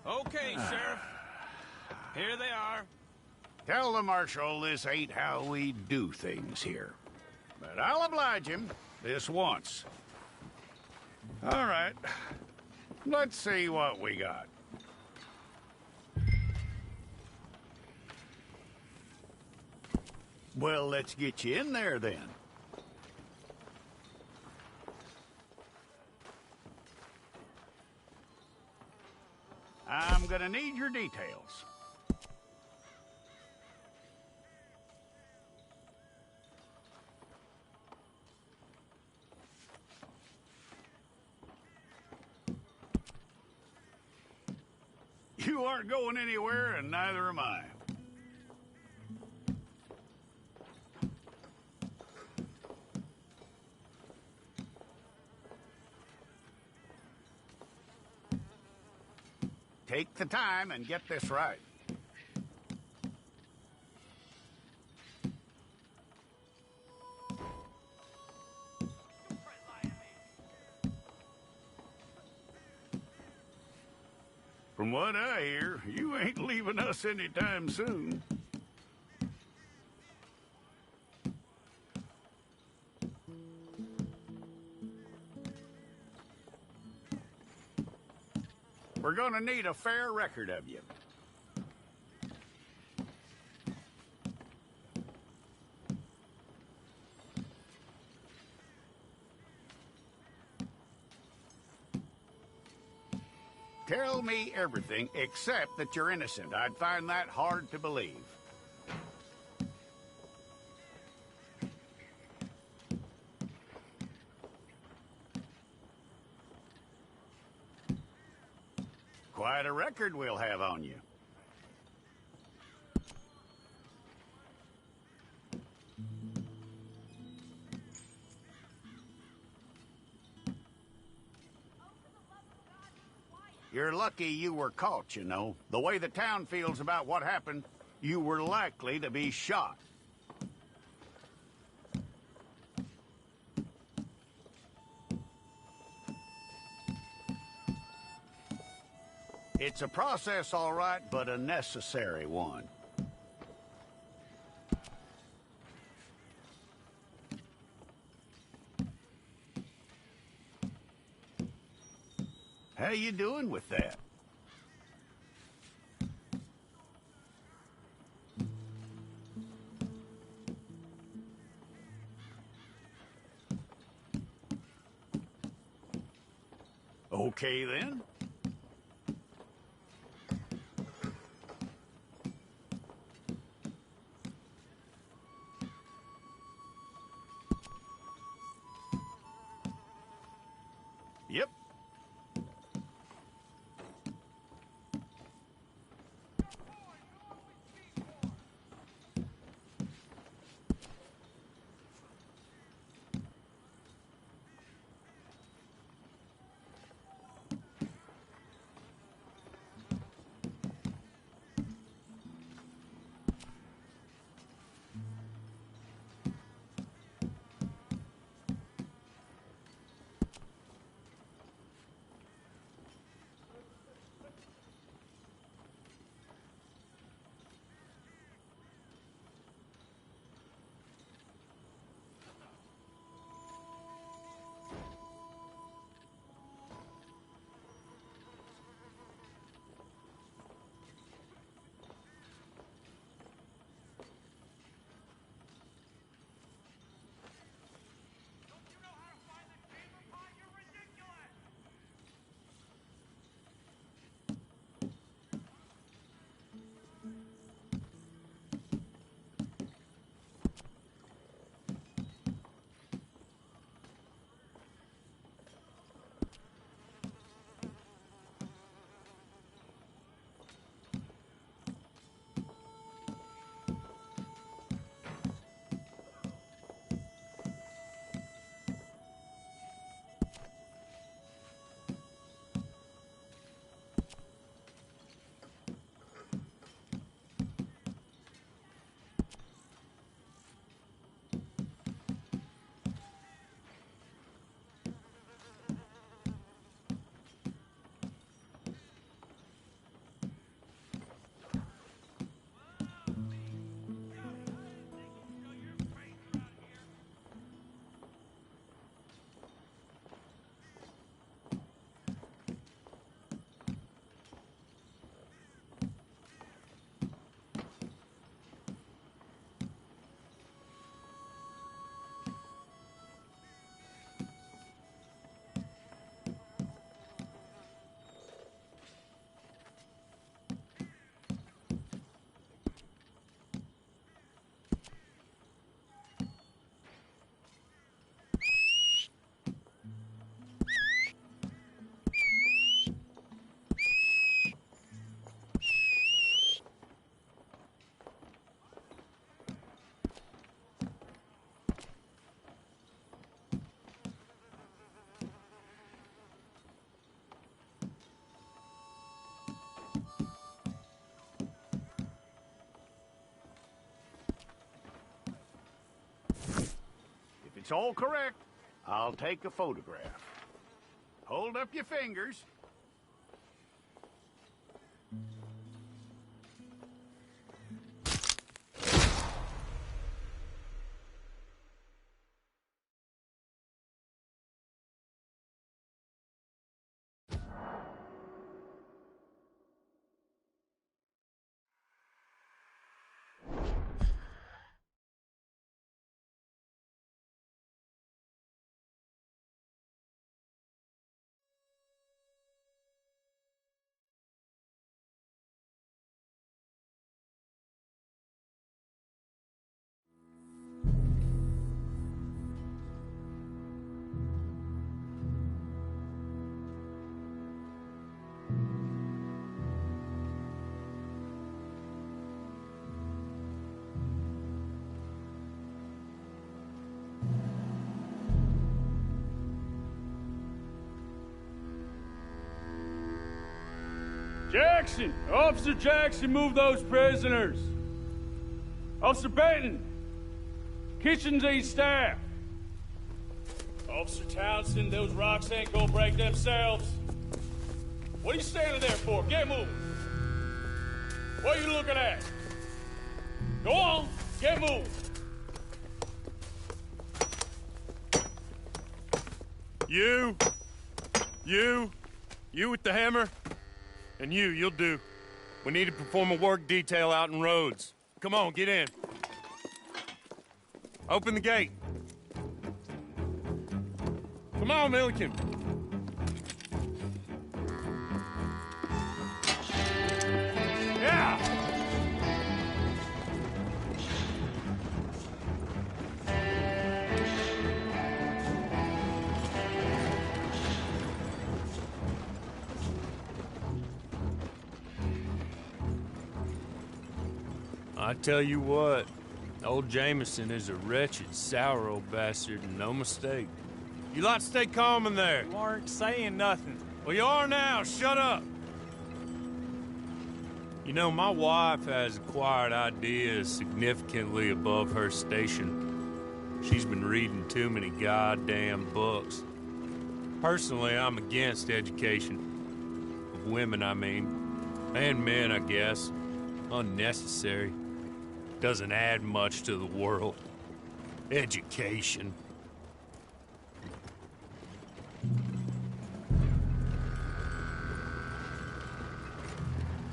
Okay, Sheriff. Here they are. Tell the Marshal this ain't how we do things here. But I'll oblige him this once. All right. Let's see what we got. Well, let's get you in there then. I'm gonna need your details. You aren't going anywhere, and neither am I. Take the time and get this right. From what I hear, you ain't leaving us anytime soon. We're gonna need a fair record of you. Tell me everything except that you're innocent. I'd find that hard to believe. Quite a record we'll have on you. You're lucky you were caught, you know. The way the town feels about what happened, you were likely to be shot. It's a process, all right, but a necessary one. How you doing with that? Okay, then. Yep. It's all correct. I'll take a photograph. Hold up your fingers. Jackson! Officer Jackson, move those prisoners! Officer Benton! Kitchens aid staff! Officer Townsend, those rocks ain't gonna break themselves. What are you standing there for? Get moving! What are you looking at? Go on, get moving! You with the hammer? And you'll do. We need to perform a work detail out in Rhodes. Come on, get in. Open the gate. Come on, Milliken. Yeah! I tell you what, old Jameson is a wretched, sour old bastard, and no mistake. You lot stay calm in there. You aren't saying nothing. Well, you are now. Shut up. You know, my wife has acquired ideas significantly above her station. She's been reading too many goddamn books. Personally, I'm against education. Of women, I mean. And men, I guess. Unnecessary. Doesn't add much to the world. Education.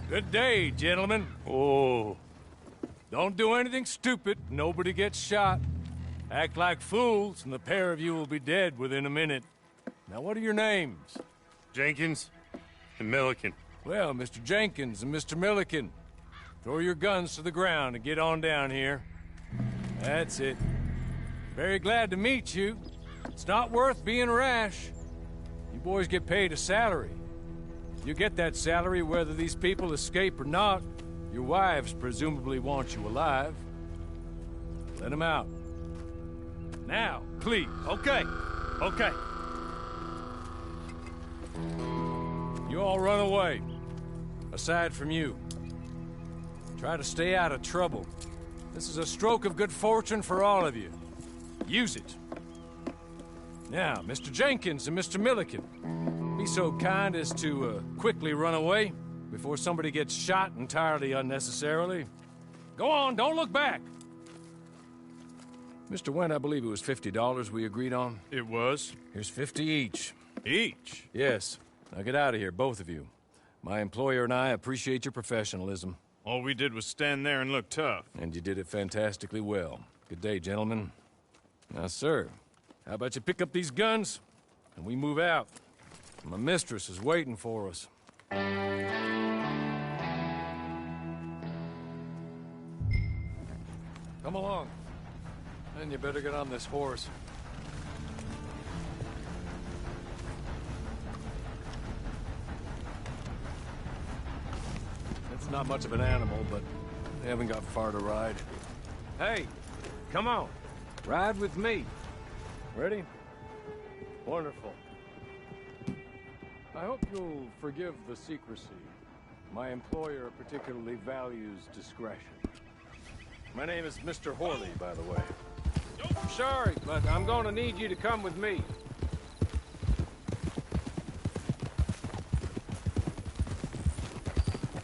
Good day, gentlemen. Oh. Don't do anything stupid. Nobody gets shot. Act like fools, and the pair of you will be dead within a minute. Now, what are your names? Jenkins and Milliken. Well, Mr. Jenkins and Mr. Milliken, throw your guns to the ground and get on down here. That's it. Very glad to meet you. It's not worth being rash. You boys get paid a salary. You get that salary whether these people escape or not. Your wives presumably want you alive. Let them out. Now, please. Okay. You all run away. Aside from you. Try to stay out of trouble. This is a stroke of good fortune for all of you. Use it. Now, Mr. Jenkins and Mr. Milliken, be so kind as to quickly run away before somebody gets shot entirely unnecessarily. Go on, don't look back. Mr. Wendt, I believe it was $50 we agreed on. It was. Here's 50 each. Each? Yes. Now get out of here, both of you. My employer and I appreciate your professionalism. All we did was stand there and look tough. And you did it fantastically well. Good day, gentlemen. Now, sir, how about you pick up these guns, and we move out? My mistress is waiting for us. Come along. And you better get on this horse. It's not much of an animal, but they haven't got far to ride. Hey, come on. Ride with me. Ready? Wonderful. I hope you'll forgive the secrecy. My employer particularly values discretion. My name is Mr. Horley, by the way. Sorry, but I'm gonna need you to come with me.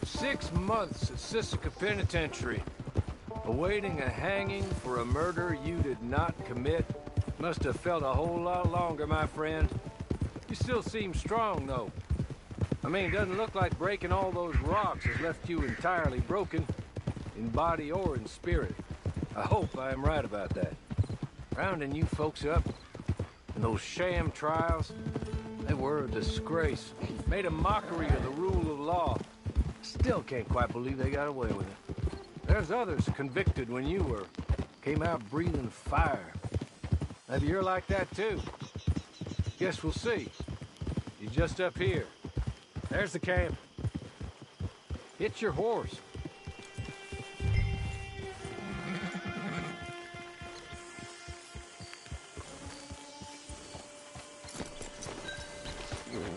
"6 months at Sisika Penitentiary, awaiting a hanging for a murder you did not commit. Must have felt a whole lot longer, my friend. You still seem strong, though. I mean, doesn't look like breaking all those rocks has left you entirely broken, in body or in spirit. I hope I am right about that. Rounding you folks up, and those sham trials, they were a disgrace. Made a mockery of the rule of law. Still can't quite believe they got away with it. There's others convicted when you were. Came out breathing fire. Maybe you're like that too. Guess we'll see. You're just up here. There's the camp. Hit your horse.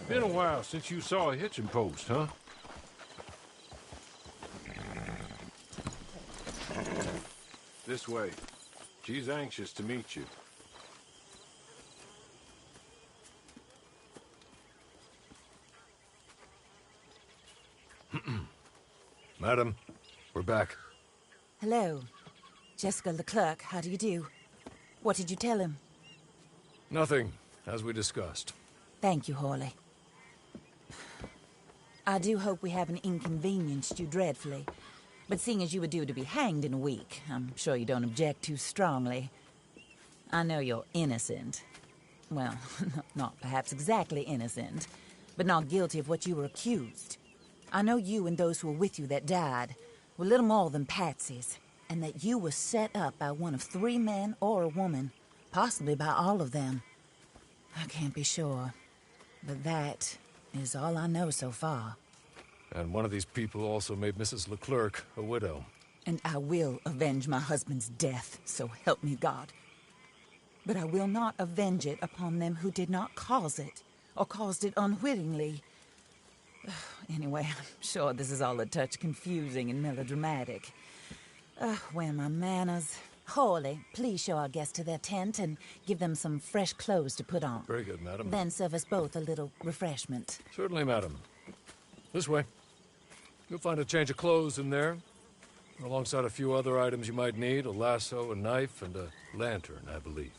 Been a while since you saw a hitching post, huh? This way. She's anxious to meet you. Madam, we're back. Hello. Jessica Leclerc, how do you do? What did you tell him? Nothing, as we discussed. Thank you, Hawley. I do hope we haven't inconvenienced you dreadfully. But seeing as you were due to be hanged in a week, I'm sure you don't object too strongly. I know you're innocent. Well, not perhaps exactly innocent, but not guilty of what you were accused. I know you and those who were with you that died were little more than patsies, and that you were set up by one of 3 men or a woman, possibly by all of them. I can't be sure, but that is all I know so far. And one of these people also made Mrs. Leclerc a widow. And I will avenge my husband's death, so help me God. But I will not avenge it upon them who did not cause it, or caused it unwittingly. Anyway, I'm sure this is all a touch confusing and melodramatic. Where are my manners? Hawley, please show our guests to their tent and give them some fresh clothes to put on. Very good, madam. Then serve us both a little refreshment. Certainly, madam. This way. You'll find a change of clothes in there, alongside a few other items you might need, a lasso, a knife, and a lantern, I believe.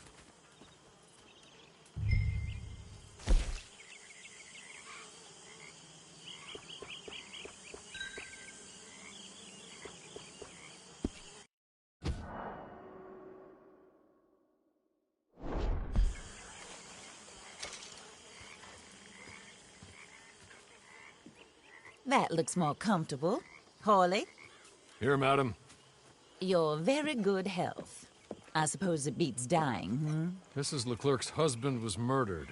That looks more comfortable. Hawley, Here, madam. your very good health. I suppose it beats dying, Mrs. Leclerc's husband was murdered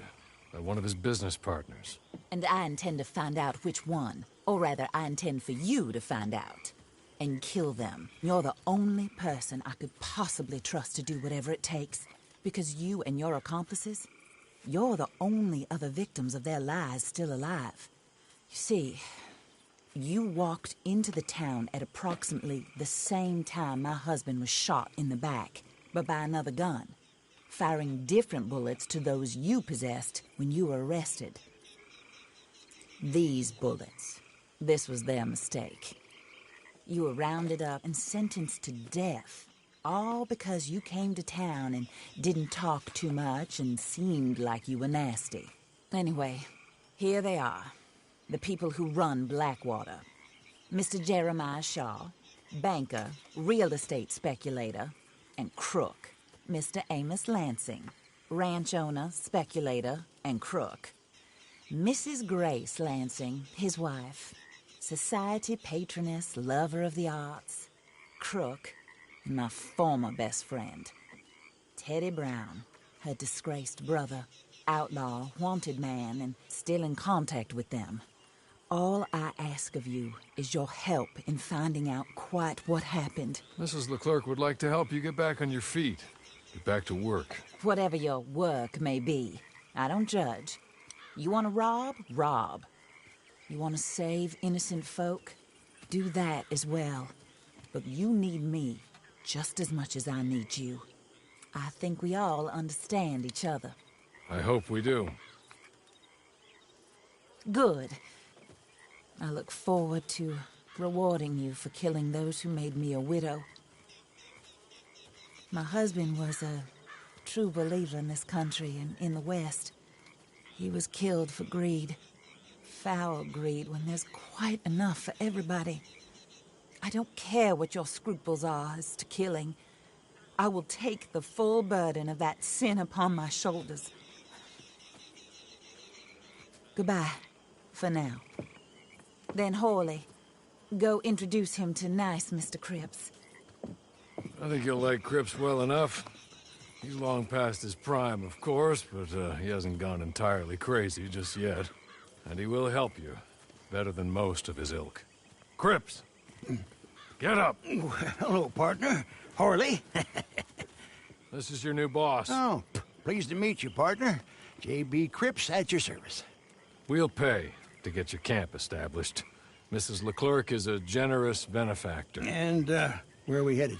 by one of his business partners. And I intend to find out which one. Or rather, I intend for you to find out. And kill them. You're the only person I could possibly trust to do whatever it takes. Because you and your accomplices, you're the only other victims of their lies still alive. You see, you walked into the town at approximately the same time my husband was shot in the back, but by another gun, firing different bullets to those you possessed when you were arrested. These bullets, this was their mistake. You were rounded up and sentenced to death, all because you came to town and didn't talk too much and seemed like you were nasty. Anyway, here they are. The people who run Blackwater. Mr. Jeremiah Shaw, banker, real estate speculator, and crook. Mr. Amos Lansing, ranch owner, speculator, and crook. Mrs. Grace Lansing, his wife, society patroness, lover of the arts, crook, and my former best friend. Teddy Brown, her disgraced brother, outlaw, wanted man, and still in contact with them. All I ask of you is your help in finding out quite what happened. Mrs. Leclerc would like to help you get back on your feet. Get back to work. Whatever your work may be, I don't judge. You want to rob? Rob. You want to save innocent folk? Do that as well. But you need me just as much as I need you. I think we all understand each other. I hope we do. Good. I look forward to rewarding you for killing those who made me a widow. My husband was a true believer in this country and in the West. He was killed for greed. Foul greed when there's quite enough for everybody. I don't care what your scruples are as to killing. I will take the full burden of that sin upon my shoulders. Goodbye, for now. Then, Hawley, go introduce him to nice Mr. Cripps. I think you'll like Cripps well enough. He's long past his prime, of course, but he hasn't gone entirely crazy just yet. And he will help you, better than most of his ilk. Cripps! Get up! Hello, partner. Harley. This is your new boss. Oh, pleased to meet you, partner. J.B. Cripps at your service. We'll pay to get your camp established. Mrs. Leclerc is a generous benefactor. And, where are we headed?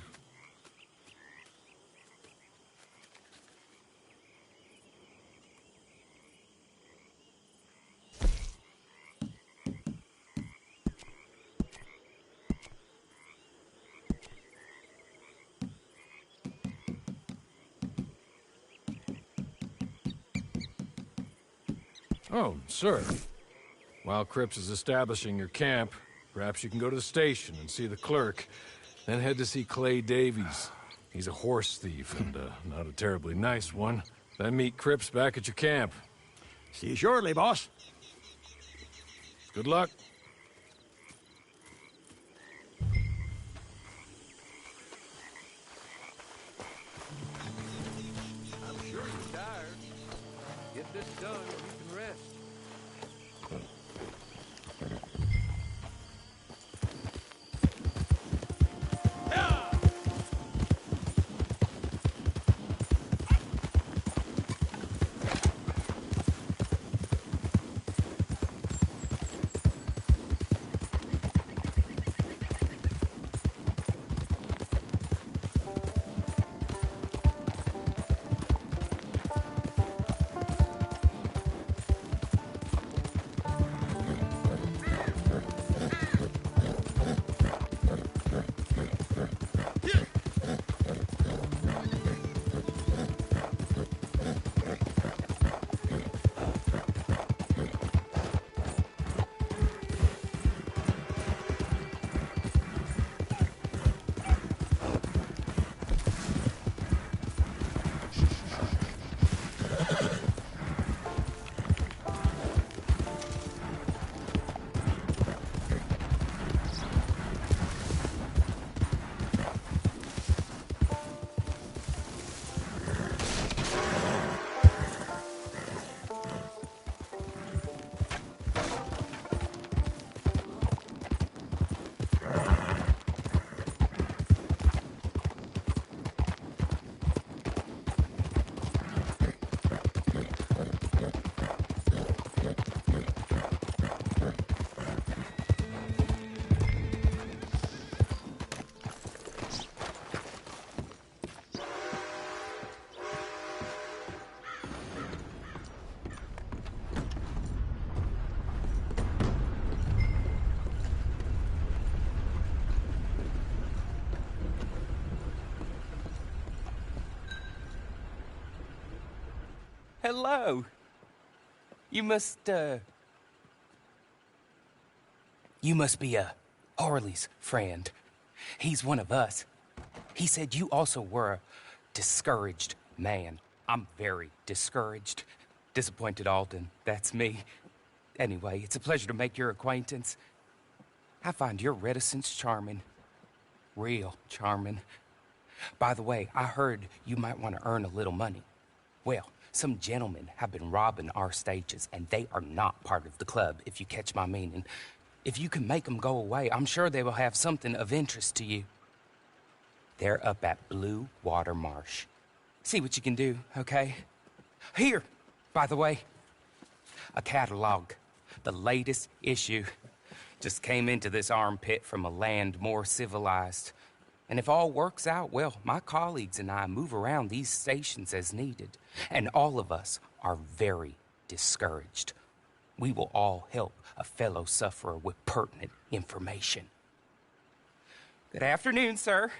Oh, sir. While Cripps is establishing your camp, perhaps you can go to the station and see the clerk, then head to see Clay Davies. He's a horse thief, and not a terribly nice one. Then meet Cripps back at your camp. See you shortly, boss. Good luck. I'm sure you're tired. Get this done and you can rest. Hello. You must be Harley's friend. He's one of us. He said you also were a discouraged man. I'm very discouraged. Disappointed Alden, that's me. Anyway, it's a pleasure to make your acquaintance. I find your reticence charming. Real charming. By the way, I heard you might want to earn a little money. Well, some gentlemen have been robbing our stages, and they are not part of the club, if you catch my meaning. If you can make them go away, I'm sure they will have something of interest to you. They're up at Blue Water Marsh. See what you can do, okay? Here, by the way, a catalog. The latest issue. Just came into this armpit from a land more civilized. And if all works out well, my colleagues and I move around these stations as needed. And all of us are very discouraged. We will all help a fellow sufferer with pertinent information. Good afternoon, sir.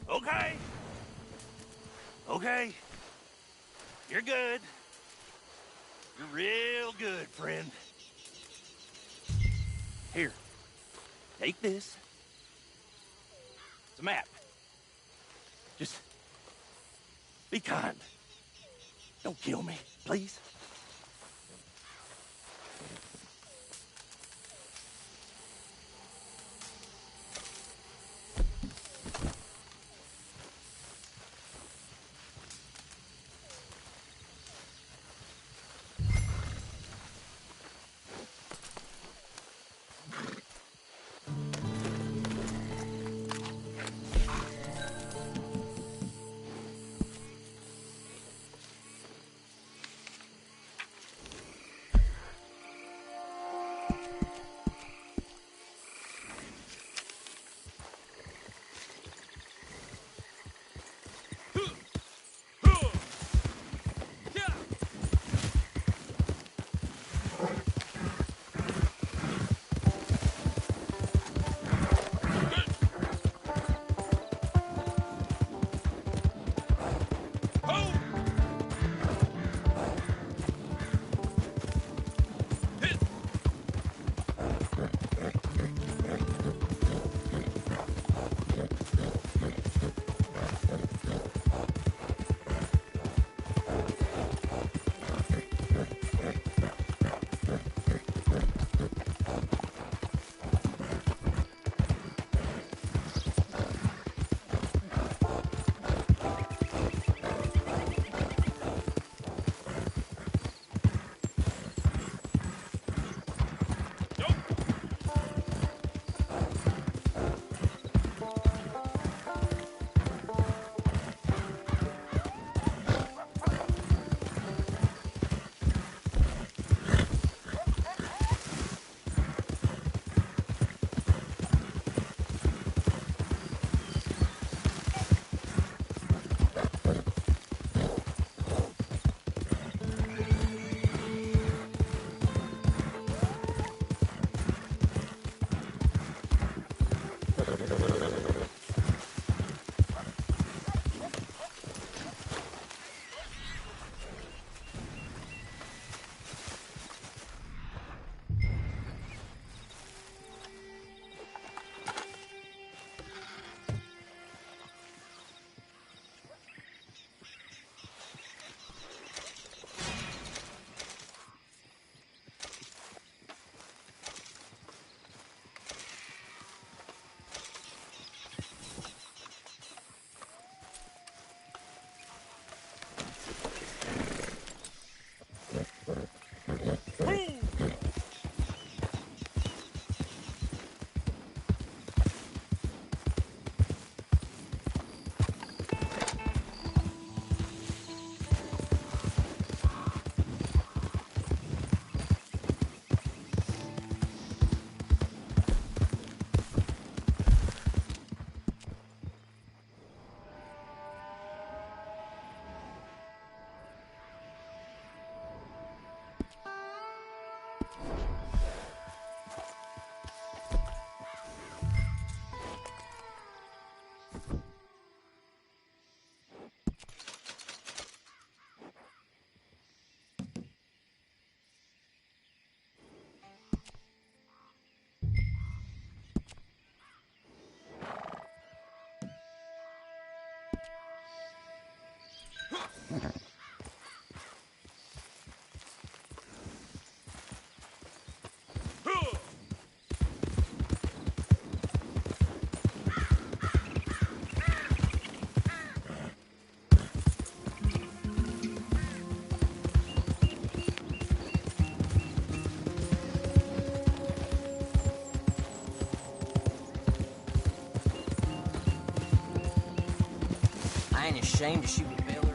Okay. Okay. You're good. You're real good, friend. Here. Take this. It's a map. Just be kind. Don't kill me, please. I ain't ashamed to shoot a feller.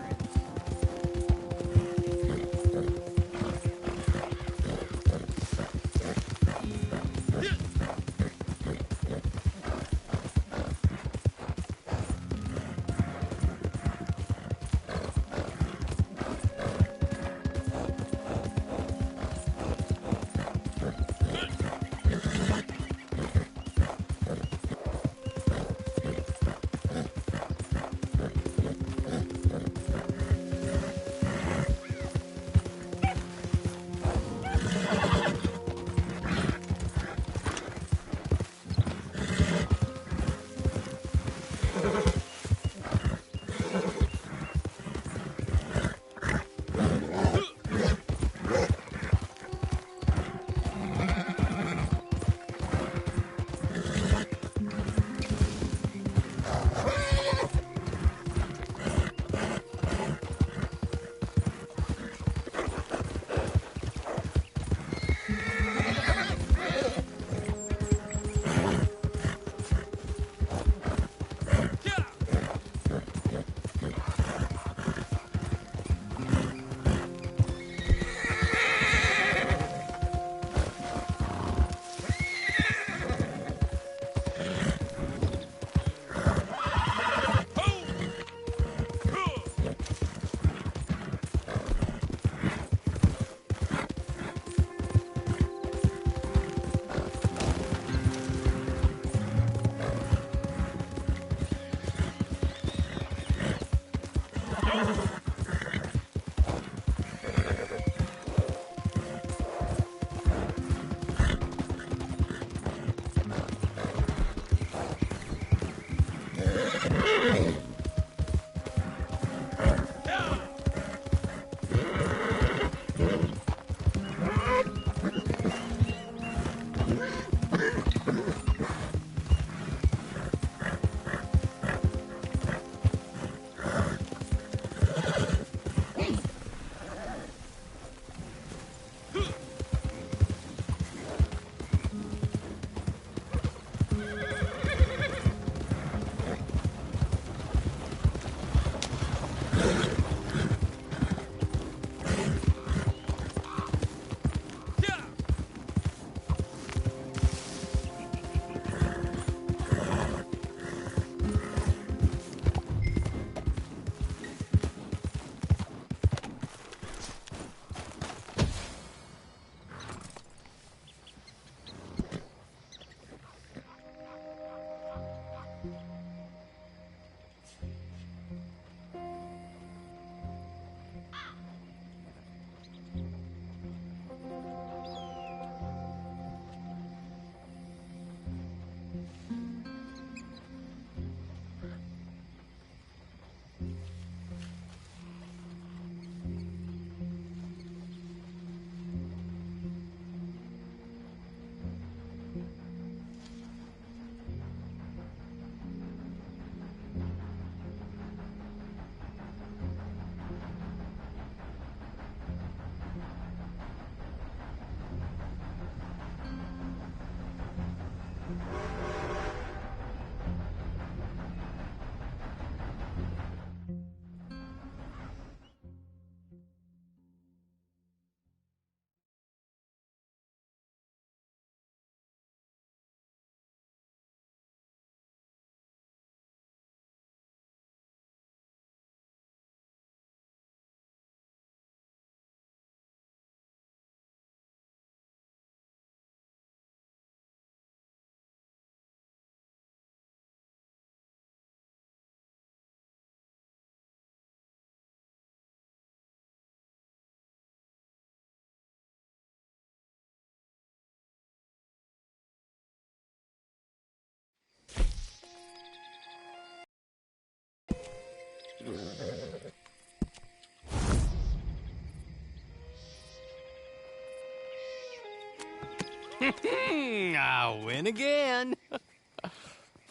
I win again.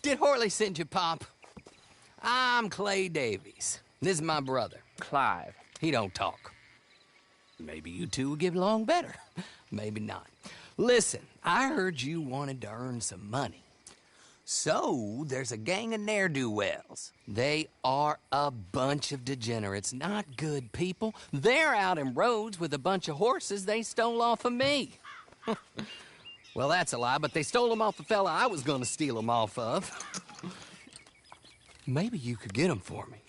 Did Horley send you, Pop? I'm Clay Davies. This is my brother, Clive. He don't talk. Maybe you two will get along better. Maybe not. Listen, I heard you wanted to earn some money. So, there's a gang of ne'er-do-wells. They are a bunch of degenerates, not good people. They're out in roads with a bunch of horses they stole off of me. Well, that's a lie, but they stole them off the fella I was gonna steal them off of. Maybe you could get them for me.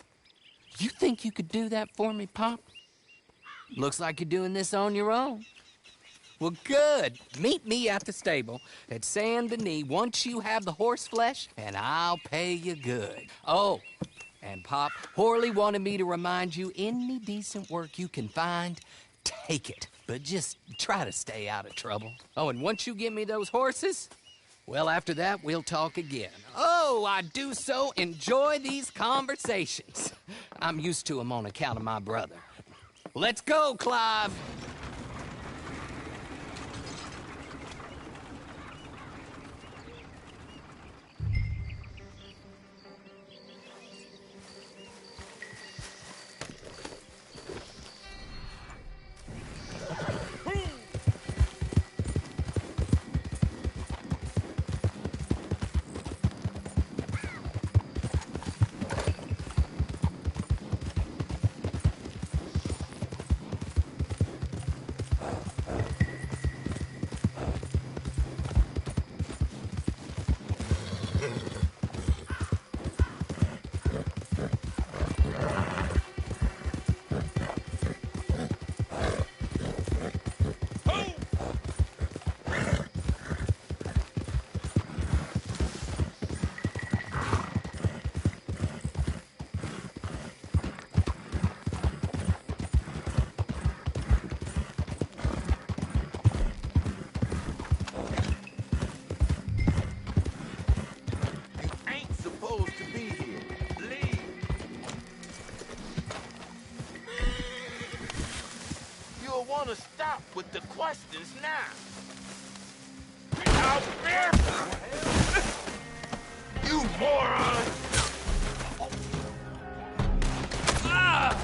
You think you could do that for me, Pop? Looks like you're doing this on your own. Well, good. Meet me at the stable at Saint Denis once you have the horse flesh, and I'll pay you good. Oh, and Pop, Horley wanted me to remind you, any decent work you can find, take it. But just try to stay out of trouble. Oh, and once you give me those horses, well, after that, we'll talk again. Oh, I do so enjoy these conversations. I'm used to them on account of my brother. Let's go, Clive. Want to stop with the questions now. Get out there! You moron! Ah!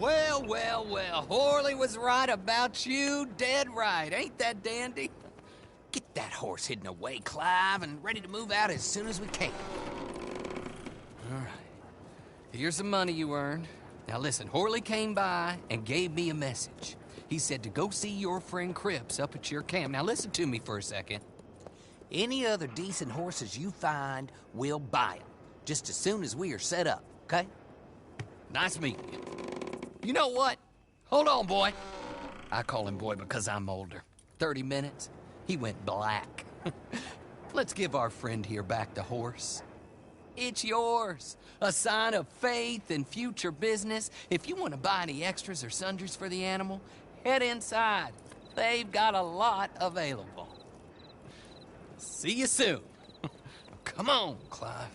Well, well, well. Horley was right about you, dead right. Ain't that dandy? Get that horse hidden away, Clive, and ready to move out as soon as we can. All right. Here's the money you earned. Now listen, Horley came by and gave me a message. He said to go see your friend Cripps up at your camp. Now listen to me for a second. Any other decent horses you find, we'll buy them. Just as soon as we are set up, okay? Nice meeting you. You know what? Hold on, boy. I call him boy because I'm older. 30 minutes, he went black. Let's give our friend here back the horse. It's yours. A sign of faith and future business. If you want to buy any extras or sundries for the animal, head inside. They've got a lot available. See you soon. Come on, Clive.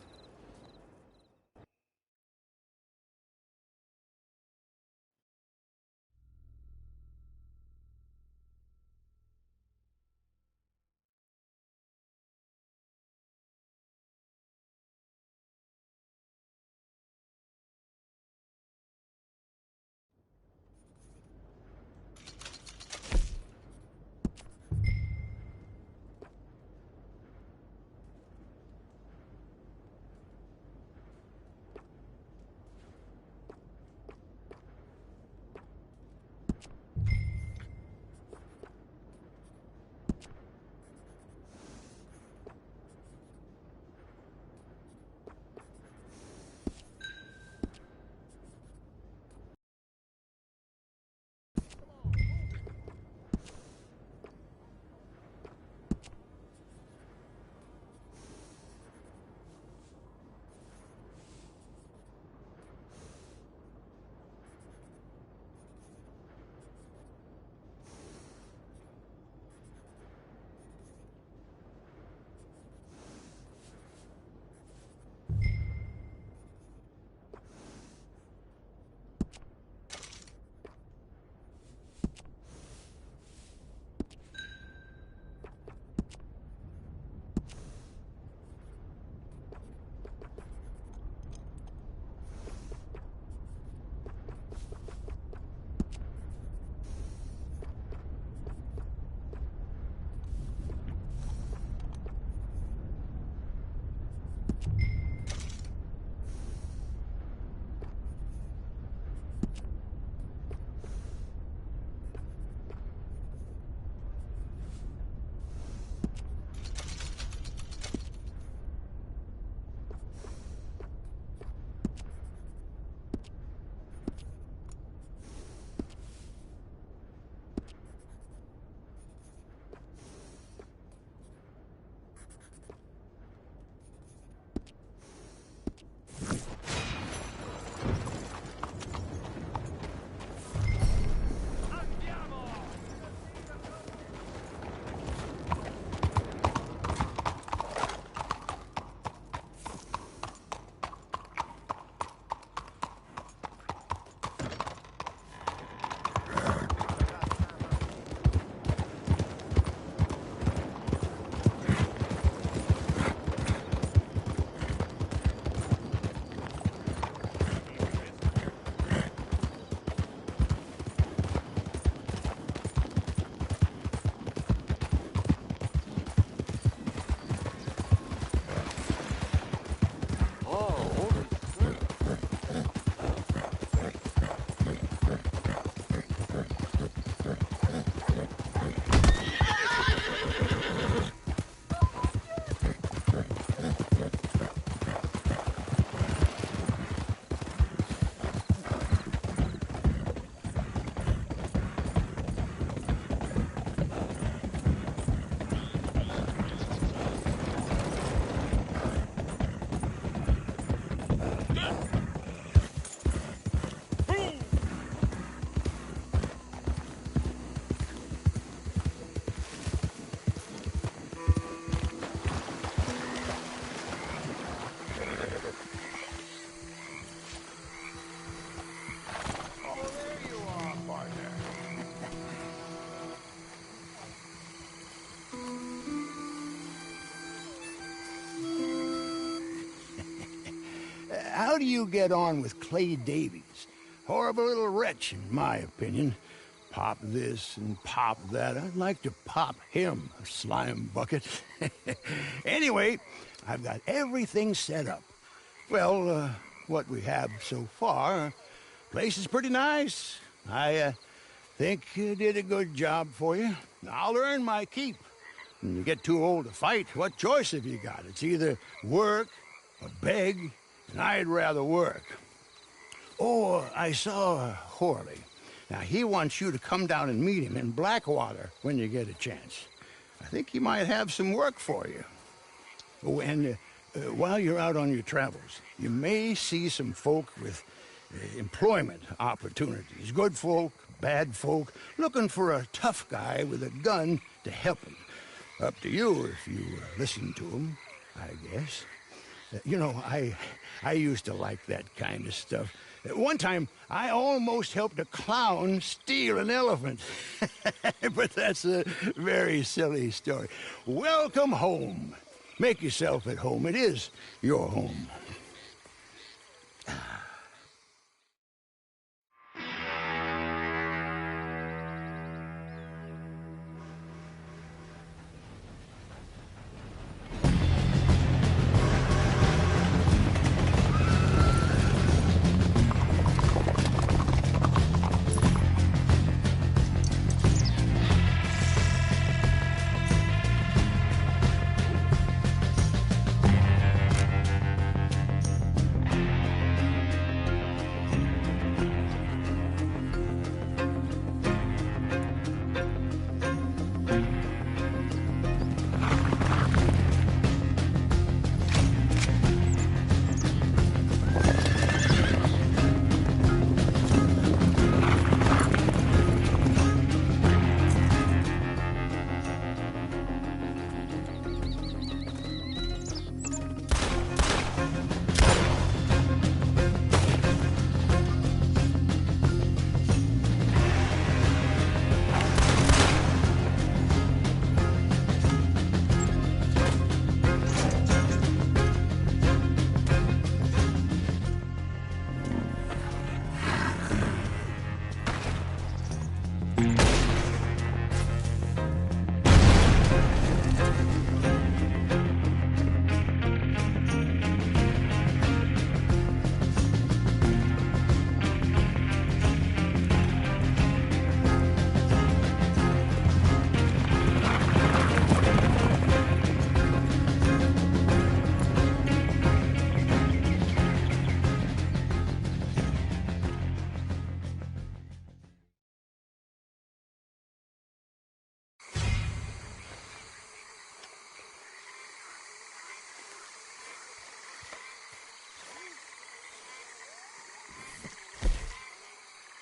How do you get on with Clay Davies? Horrible little wretch, in my opinion. Pop this and pop that. I'd like to pop him, a slime bucket. Anyway, I've got everything set up. Well, what we have so far, place is pretty nice. I think you did a good job for you. I'll earn my keep. When you get too old to fight, what choice have you got? It's either work or beg, and I'd rather work. Oh, I saw Horley. Now, he wants you to come down and meet him in Blackwater when you get a chance. I think he might have some work for you. Oh, and while you're out on your travels, you may see some folk with employment opportunities. Good folk, bad folk, looking for a tough guy with a gun to help them. Up to you if you listen to them, I guess. You know, I used to like that kind of stuff. One time, I almost helped a clown steal an elephant. But that's a very silly story. Welcome home. Make yourself at home. It is your home.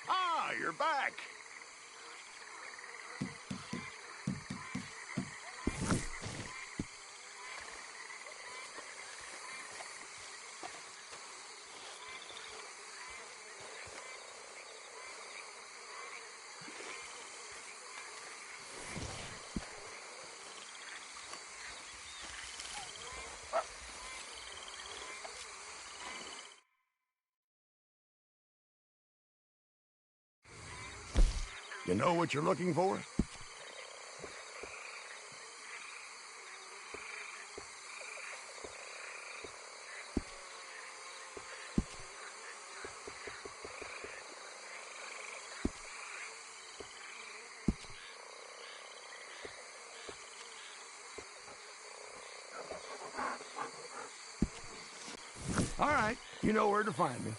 Ah, you're back. You know what you're looking for? All right, you know where to find me.